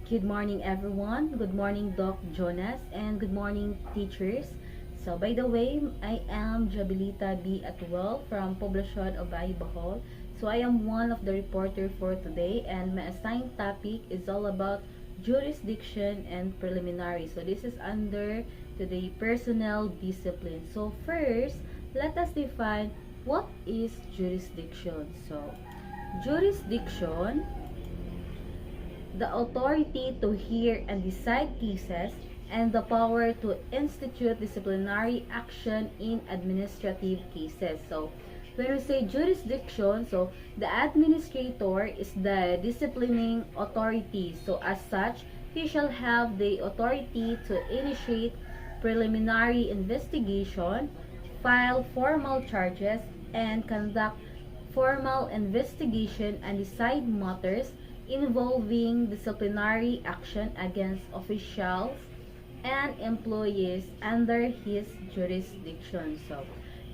Good morning, everyone. Good morning, Doc Jonas, and good morning, teachers. So, by the way, I am Jabilita B. Atwell from Poblacion of Bayi Bohol. So, I am one of the reporter for today, and my assigned topic is all about jurisdiction and preliminary. So, this is under today personnel discipline. So, first, let us define what is jurisdiction. So, jurisdiction, the authority to hear and decide cases, and the power to institute disciplinary action in administrative cases. So, when we say jurisdiction, so the administrator is the disciplining authority. So, as such, he shall have the authority to initiate preliminary investigation, file formal charges, and conduct formal investigation and decide matters involving disciplinary action against officials and employees under his jurisdiction. So,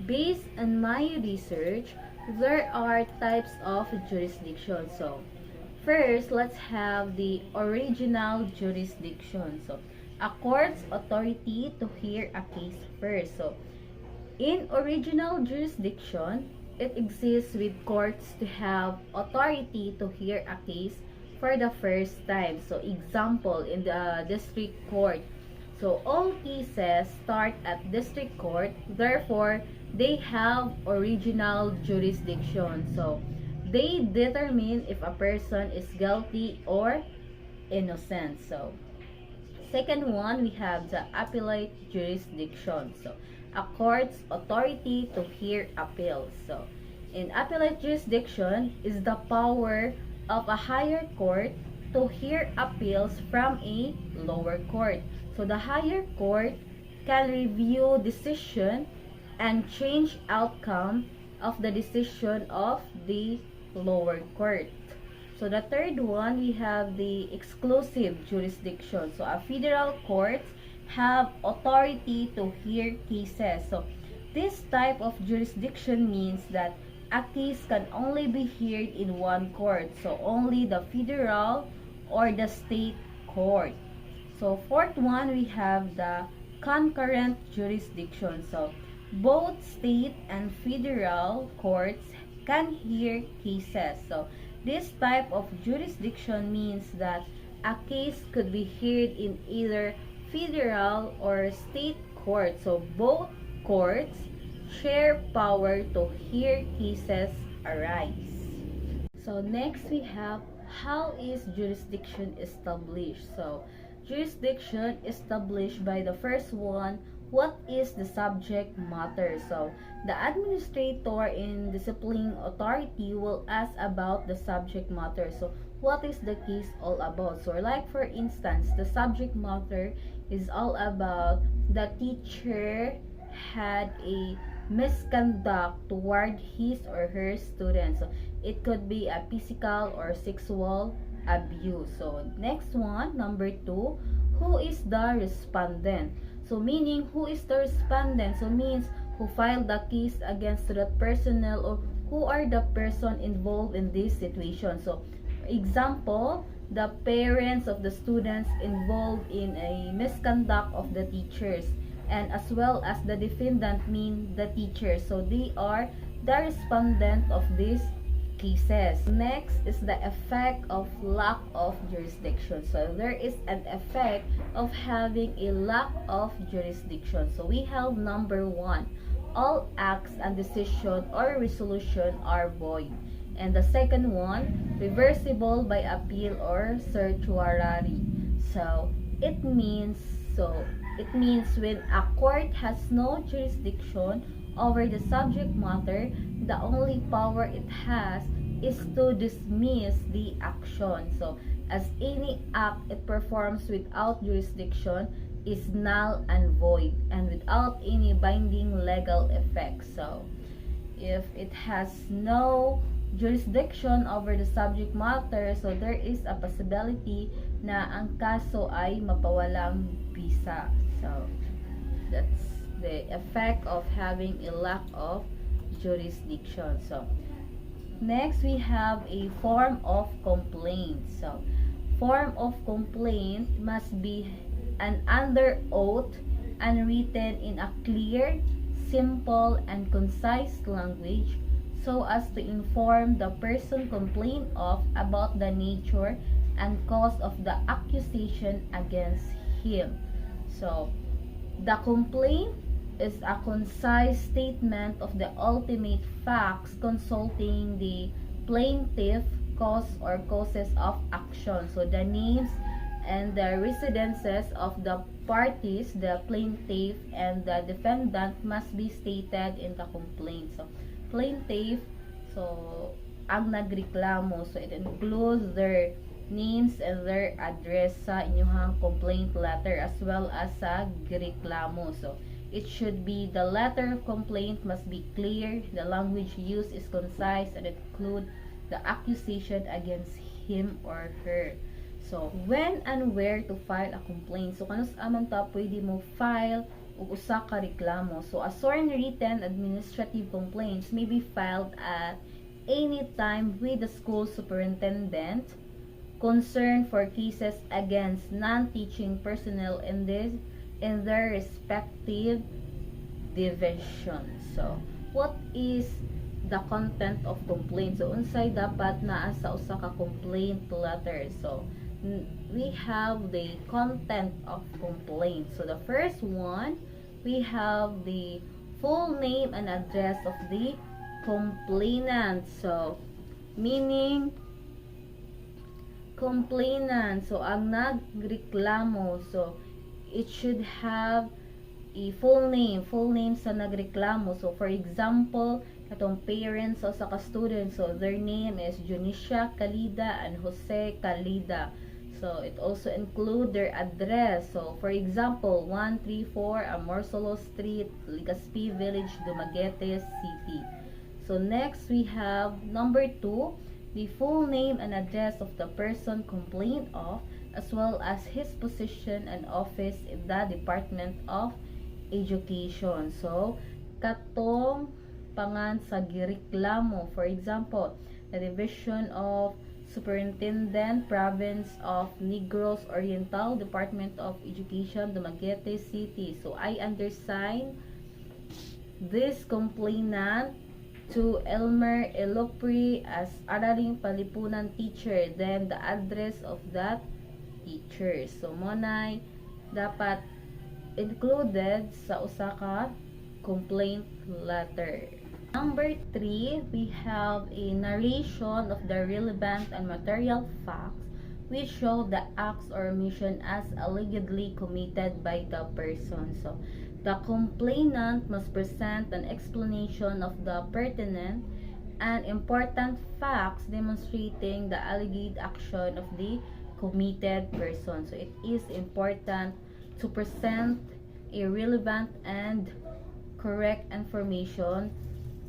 based on my research, there are types of jurisdiction. So, first, let's have the original jurisdiction. So, a court's authority to hear a case first. So, in original jurisdiction, it exists with courts to have authority to hear a case for the first time. So, example, in the district court. So, all cases start at district court. Therefore, they have original jurisdiction. So, they determine if a person is guilty or innocent. So, second one, we have the appellate jurisdiction. So, a court's authority to hear appeals. So, in appellate jurisdiction is the power of a higher court to hear appeals from a lower court. So, the higher court can review decision and change outcome of the decision of the lower court. So, the third one, we have the exclusive jurisdiction. So, a federal courts have authority to hear cases. So, this type of jurisdiction means that a case can only be heard in one court. So, only the federal or the state court. So, fourth one, we have the concurrent jurisdiction. So, both state and federal courts can hear cases. So, this type of jurisdiction means that a case could be heard in either federal or state court. So, both courts share power to hear cases arise. So, next we have how is jurisdiction established. So, jurisdiction established by the first one, what is the subject matter. So, the administrator in disciplining authority will ask about the subject matter. So, what is the case all about? So, like for instance, the subject matter is all about the teacher had a misconduct toward his or her students. So, it could be a physical or sexual abuse. So, next one, number 2, who is the respondent? So, meaning, who is the respondent? So, means who filed the case against that personnel or who are the person involved in this situation. So, for example, the parents of the students involved in a misconduct of the teachers, and as well as the defendant mean the teachers. So, they are the respondent of this cases. Next is the effect of lack of jurisdiction. So, there is an effect of having a lack of jurisdiction. So, we have number 1, all acts and decision or resolution are void. And the second one, reversible by appeal or certiorari. So, it means when a court has no jurisdiction over the subject matter, the only power it has is to dismiss the action. So, as any act it performs without jurisdiction is null and void and without any binding legal effect. So, if it has no jurisdiction over the subject matter, so there is a possibility na ang kaso ay mapawalang bisa. So, that's the effect of having a lack of jurisdiction. So, next we have a form of complaint. So, form of complaint must be an under oath and written in a clear, simple, and concise language so as to inform the person complained of about the nature and cause of the accusation against him. So, the complaint is a concise statement of the ultimate facts consulting the plaintiff, cause or causes of action. So, the names and the residences of the parties, the plaintiff and the defendant must be stated in the complaint. So, plaintiff, so, ang nagreklamo. So, it includes their names and their address sa inyong complaint letter as well as sa reklamo. So, it should be the letter of complaint must be clear, the language used is concise, and include the accusation against him or her. So, when and where to file a complaint. So, kanus aman ta pwede mo file ug usa ka reklamo. So, a sworn written administrative complaints may be filed at any time with the school superintendent concerned for cases against non-teaching personnel in their respective divisions. So, what is the content of complaint? So, unsay dapat naa sa usa ka complaint letter. So, we have the content of complaint. So, the first one, we have the full name and address of the complainant. So, meaning complainant. So, ang nagreklamo. So, it should have a full name sa nagreklamo. So, for example, katong parents o sa ka-student. So, their name is Junicia Calida and Jose Calida. So, it also include their address. So, for example, 134 Amorsolo Street, Legazpi Village, Dumaguete City. So, next we have number 2, the full name and address of the person complained of, as well as his position and office in the Department of Education. So, katong pangan sa gireklamo, for example, the Division of Superintendent, Province of Negros Oriental, Department of Education, Dumaguete City. So, I undersign this complainant to Elmer Elopri as Araling Palipunan teacher, then the address of that teacher. So, monay dapat included sa usa ka complaint letter. Number 3, we have a narration of the relevant and material facts which show the acts or omission as allegedly committed by the person. So, the complainant must present an explanation of the pertinent and important facts demonstrating the alleged action of the committed person. So, it is important to present a relevant and correct information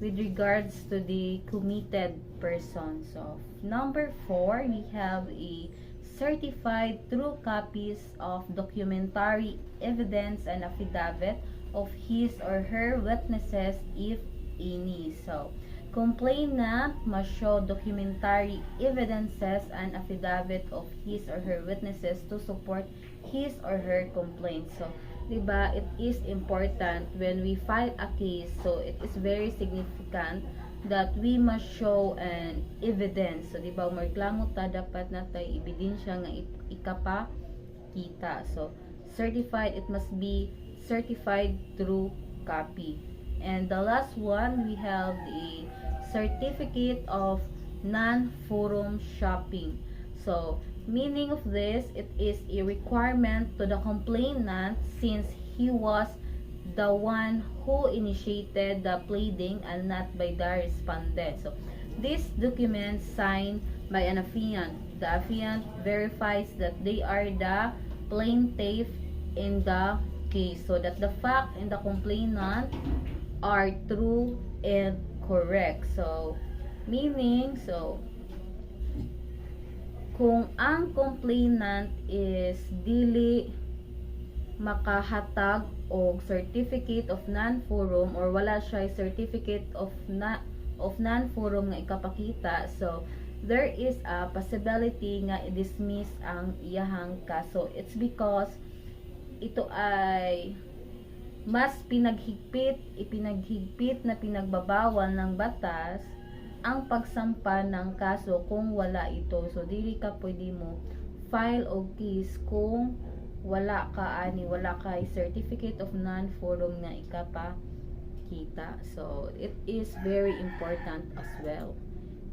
with regards to the committed person. So, number 4, we have a certified true copies of documentary evidence and affidavit of his or her witnesses if any. So, complainant must show documentary evidences and affidavit of his or her witnesses to support his or her complaint. So, diba, it is important when we file a case, so it is very significant that we must show an evidence. So, diba, magreklamo ta, dapat natay ebidensya nga ikapakita. So, certified, it must be certified true copy. And the last one, we have the certificate of non-forum shopping. So, meaning of this, it is a requirement to the complainant since he was the one who initiated the pleading and not by the respondent. So, this document signed by an affiant. The affiant verifies that they are the plaintiff in the case, so that the fact and the complainant are true and correct. So, meaning, so, kung ang complainant is dili makahatag og certificate of non-forum or wala siya certificate of non-forum nga ikapakita, so there is a possibility nga i-dismiss ang iyahang kaso. It's because ito ay mas ipinaghigpit na pinagbabawal ng batas ang pagsampa ng kaso kung wala ito. So dili ka pwede mo file og case kung wala kay certificate of non-forum na ikapakita. So it is very important as well.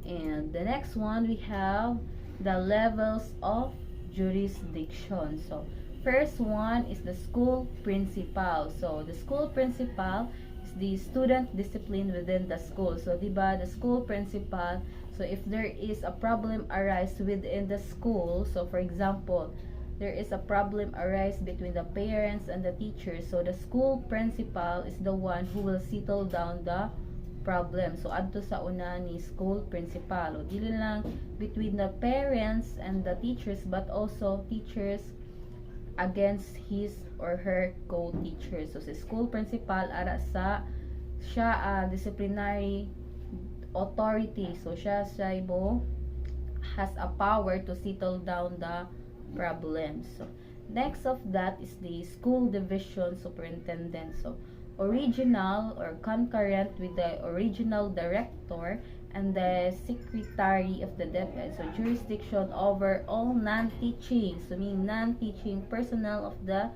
And the next one, we have the levels of jurisdiction. So first one is the school principal. So the school principal is the student discipline within the school. So diba, the school principal, so if there is a problem arise within the school, so for example, there is a problem arise between the parents and the teachers, so the school principal is the one who will settle down the problem. So adto sa una ni school principal, o dili lang between the parents and the teachers, but also teachers against his or her co-teachers. So si school principal ara sa siya disciplinary authority, so siya has a power to settle down the problem. So next of that is the school division superintendent. So original or concurrent with the original director and the secretary of the DepEd. So jurisdiction over all non-teaching, so mean non-teaching personnel of the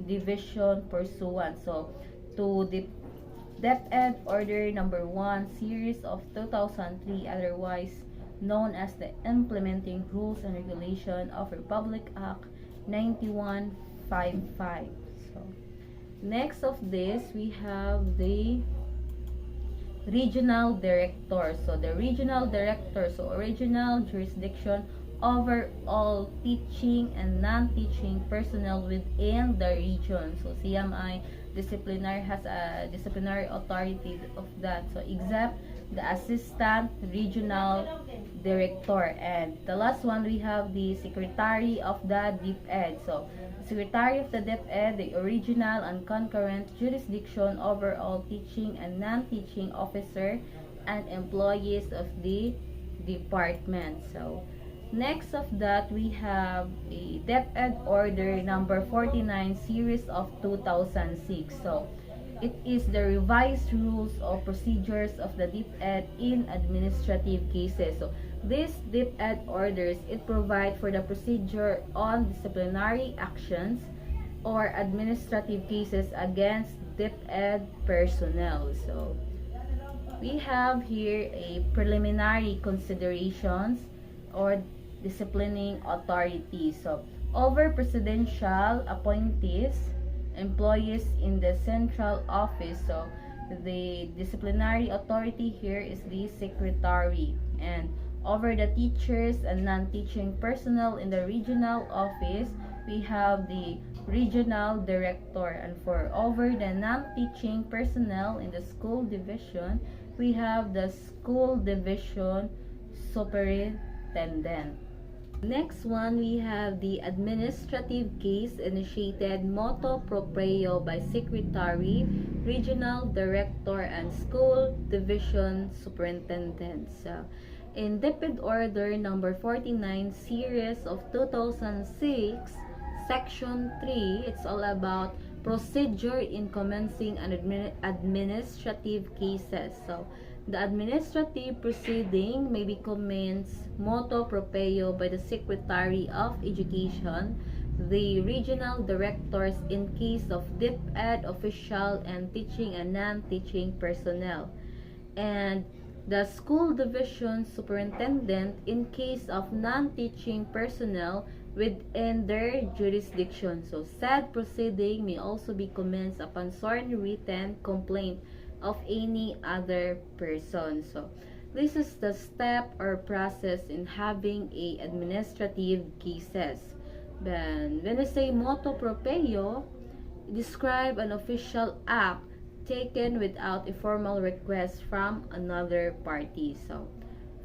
division pursuant. So to the DepEd Order Number 1 Series of 2003, otherwise known as the Implementing Rules and Regulation of Republic Act 9155. So next of this, we have the regional director. So the regional director, so original jurisdiction over all teaching and non-teaching personnel within the region. So CMI disciplinary has a disciplinary authority of that. So except the assistant regional director. And the last one, we have the secretary of the DepEd. So secretary of the DepEd, the original and concurrent jurisdiction over all teaching and non-teaching officer and employees of the department. So next of that, we have a DepEd Order Number 49 Series of 2006. So it is the revised rules or procedures of the DepEd in administrative cases. So these DepEd orders, it provide for the procedure on disciplinary actions or administrative cases against DepEd personnel. So we have here a preliminary considerations or disciplining authority. So over presidential appointees, employees in the central office, so the disciplinary authority here is the secretary. And over the teachers and non-teaching personnel in the regional office, we have the regional director. And for over the non-teaching personnel in the school division, we have the school division superintendent. Next one, we have the administrative case initiated motu proprio by secretary, regional director, and school division superintendent. So in DepEd Order Number 49 Series of 2006, Section 3, it's all about procedure in commencing an administrative cases. So the administrative proceeding may be commenced motu proprio by the Secretary of Education, the regional directors in case of DepEd official and teaching and non-teaching personnel, and the school division superintendent in case of non-teaching personnel within their jurisdiction. So said proceeding may also be commenced upon sworn written complaint of any other person. So this is the step or process in having a administrative cases. Then when I say motu proprio, describe an official act taken without a formal request from another party. So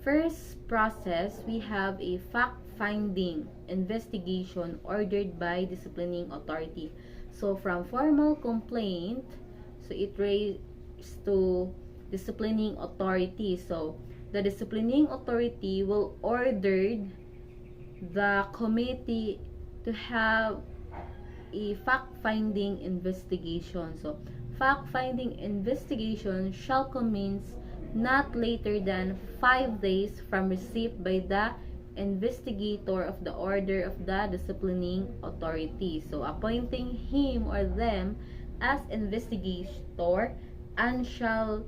first process, we have a fact-finding investigation ordered by disciplining authority. So from formal complaint, so it raised to disciplining authority. So the disciplining authority will order the committee to have a fact-finding investigation. So, fact-finding investigation shall commence not later than 5 days from receipt by the investigator of the order of the disciplining authority. So, appointing him or them as investigator and shall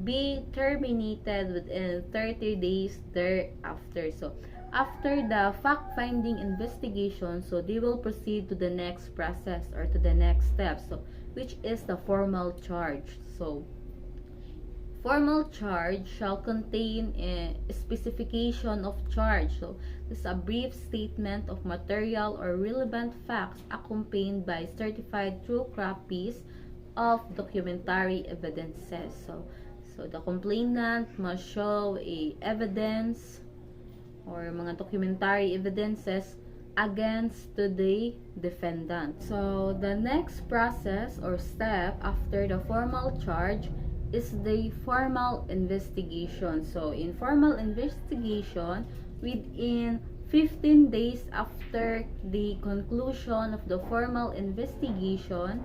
be terminated within 30 days thereafter. So, after the fact-finding investigation, so they will proceed to the next process or to the next step, so which is the formal charge. So, formal charge shall contain a specification of charge. So, this is a brief statement of material or relevant facts accompanied by certified true copies of documentary evidences. So the complainant must show a evidence or mga documentary evidences against to the defendant. So the next process or step after the formal charge is the formal investigation. So in formal investigation, within 15 days after the conclusion of the formal investigation,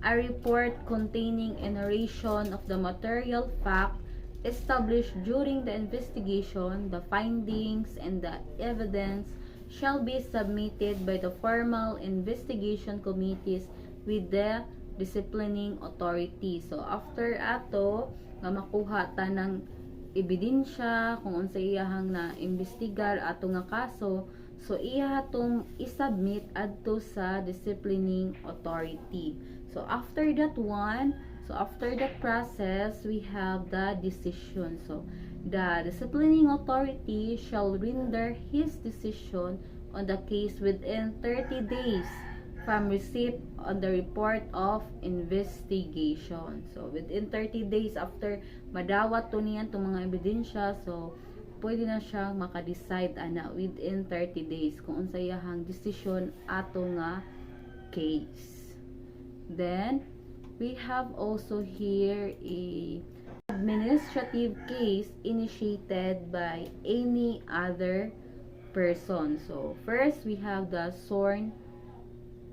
a report containing a narration of the material fact established during the investigation, the findings, and the evidence shall be submitted by the formal investigation committees with the disciplining authority. So, after ato, nga makuha ta ng ebidensya kung unsa iyahang na investigar ato nga kaso, so iya atong isubmit adto sa disciplining authority. So, after that one, so after that process, we have the decision. So, the disciplining authority shall render his decision on the case within 30 days from receipt on the report of investigation. So, within 30 days after madawat to niyan itong mga ebidensya, so, pwede na siyang makadecide ana within 30 days kung unsa iyahang decision ato nga case. Then, we have also here a administrative case initiated by any other person. So, first, we have the sworn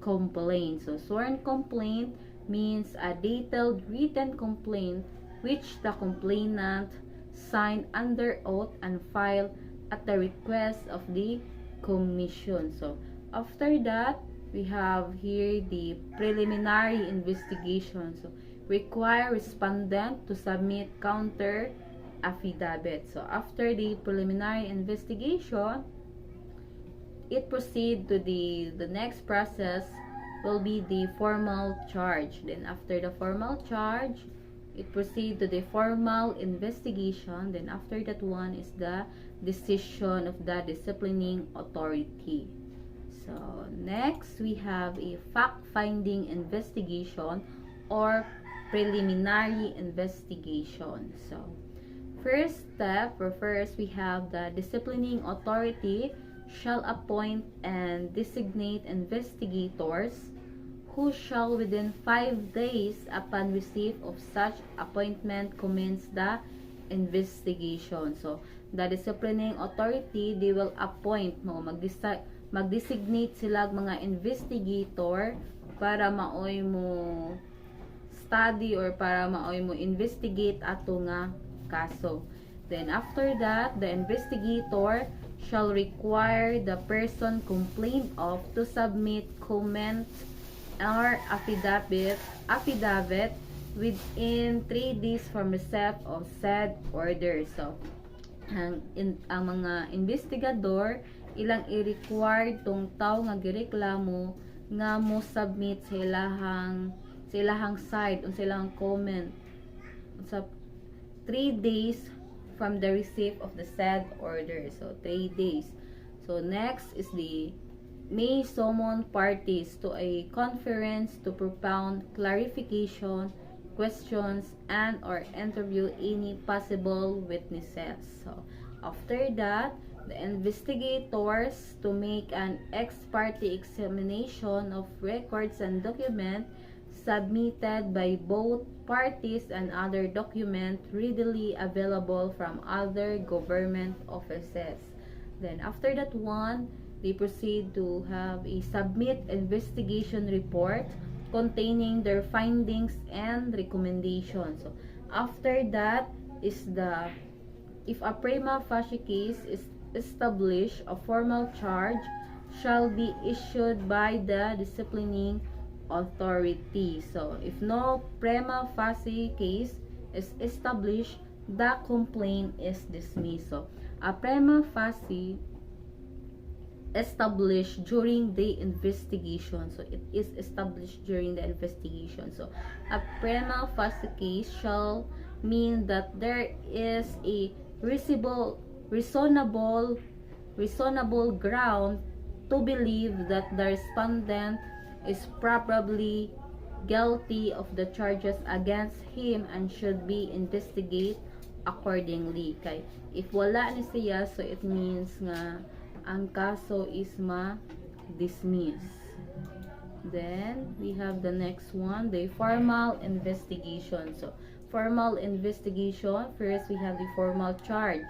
complaint. So, sworn complaint means a detailed written complaint which the complainant signed under oath and filed at the request of the commission. So, after that, we have here the preliminary investigation. So, require respondent to submit counter affidavit. So, after the preliminary investigation, it proceed to the next process will be the formal charge. Then, after the formal charge, it proceed to the formal investigation. Then, after that one is the decision of the disciplining authority. So, next, we have a fact-finding investigation or preliminary investigation. So, first step, or first, we have the disciplining authority shall appoint and designate investigators who shall within 5 days upon receipt of such appointment commence the investigation. So, the disciplining authority, they will appoint mo, mag-designate sila mga investigator para maoy mo study or para maoy mo investigate ato nga kaso. Then after that, the investigator shall require the person complained of to submit comment or affidavit within 3 days from receipt of said order. So, ang mga investigador ilang i-require tong tao nga gireklamo nga mo submit sa ilahang side o sa ilahang comment sa 3 days from the receipt of the said order. So 3 days. So next is the may summon parties to a conference to propound clarification, questions, and or interview any possible witnesses. So after that, the investigators to make an ex parte examination of records and documents submitted by both parties and other document readily available from other government offices. Then after that one, they proceed to have a submit investigation report containing their findings and recommendations. So after that is the, if a prima facie case is established, a formal charge shall be issued by the disciplining authority. So if no prima facie case is established, the complaint is dismissed. So a prima facie established during the investigation. So it is established during the investigation. So a prima facie case shall mean that there is a reasonable ground to believe that the respondent is probably guilty of the charges against him and should be investigated accordingly. Kay if wala ni siya, so it means nga ang kaso is ma-dismiss. Then we have the next one, the formal investigation. So formal investigation, first we have the formal charge.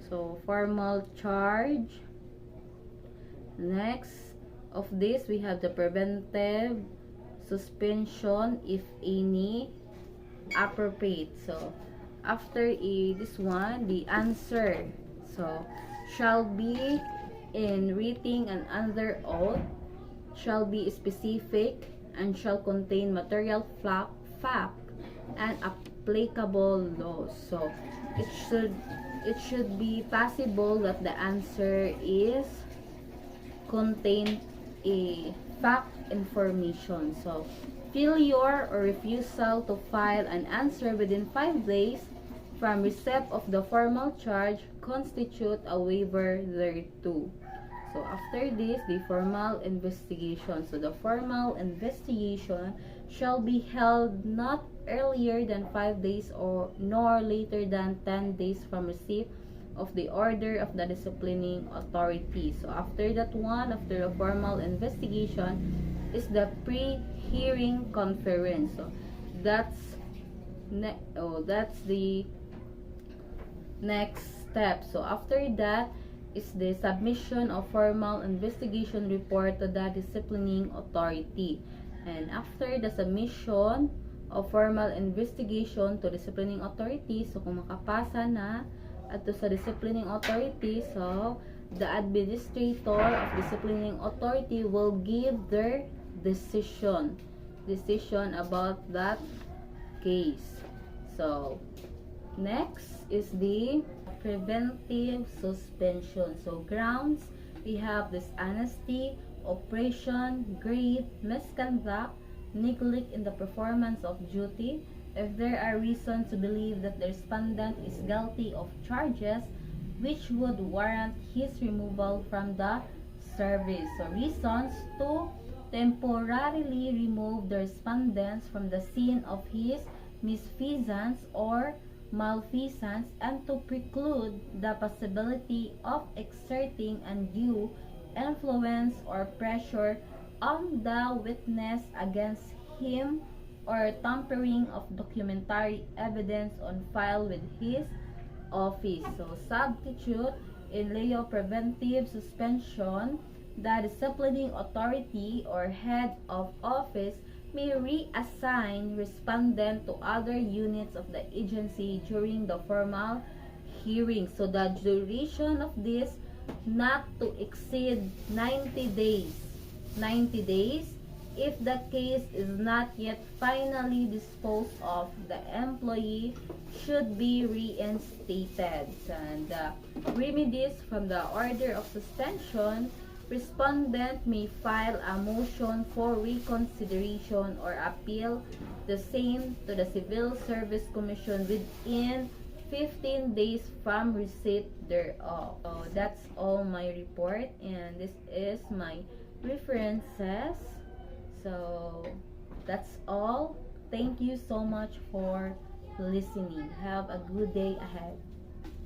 So formal charge. Next of this, we have the preventive suspension, if any appropriate. So after this one, the answer so shall be in writing and under oath, shall be specific, and shall contain material fact and applicable laws. So it should be possible that the answer is contain a fact information. So failure or refusal to file an answer within 5 days from receipt of the formal charge constitute a waiver thereto. So after this, the formal investigation. So the formal investigation shall be held not earlier than 5 days or nor later than 10 days from receipt of the order of the disciplining authority. So after that one, after the formal investigation, is the pre-hearing conference. So that's the next step. So after that is the submission of formal investigation report to the disciplining authority. And after the submission of formal investigation to disciplining authority, so kung makapasa na ato sa disciplining authority, so the administrator of disciplining authority will give their decision about that case. So next is the preventive suspension. So grounds, we have dishonesty, oppression, greed, misconduct, neglect in the performance of duty. If there are reasons to believe that the respondent is guilty of charges which would warrant his removal from the service. So reasons to temporarily remove the respondents from the scene of his misfeasance or malfeasance, and to preclude the possibility of exerting undue influence or pressure on the witness against him, or tampering of documentary evidence on file with his office. So substitute in lieu preventive suspension, the disciplining authority or head of office may reassign respondent to other units of the agency during the formal hearing. So the duration of this not to exceed 90 days. 90 days. If the case is not yet finally disposed of, the employee should be reinstated. And the remedies from the order of suspension, respondent may file a motion for reconsideration or appeal the same to the Civil Service Commission within 15 days from receipt thereof. So that's all my report, and this is my references. So that's all. Thank you so much for listening. Have a good day ahead.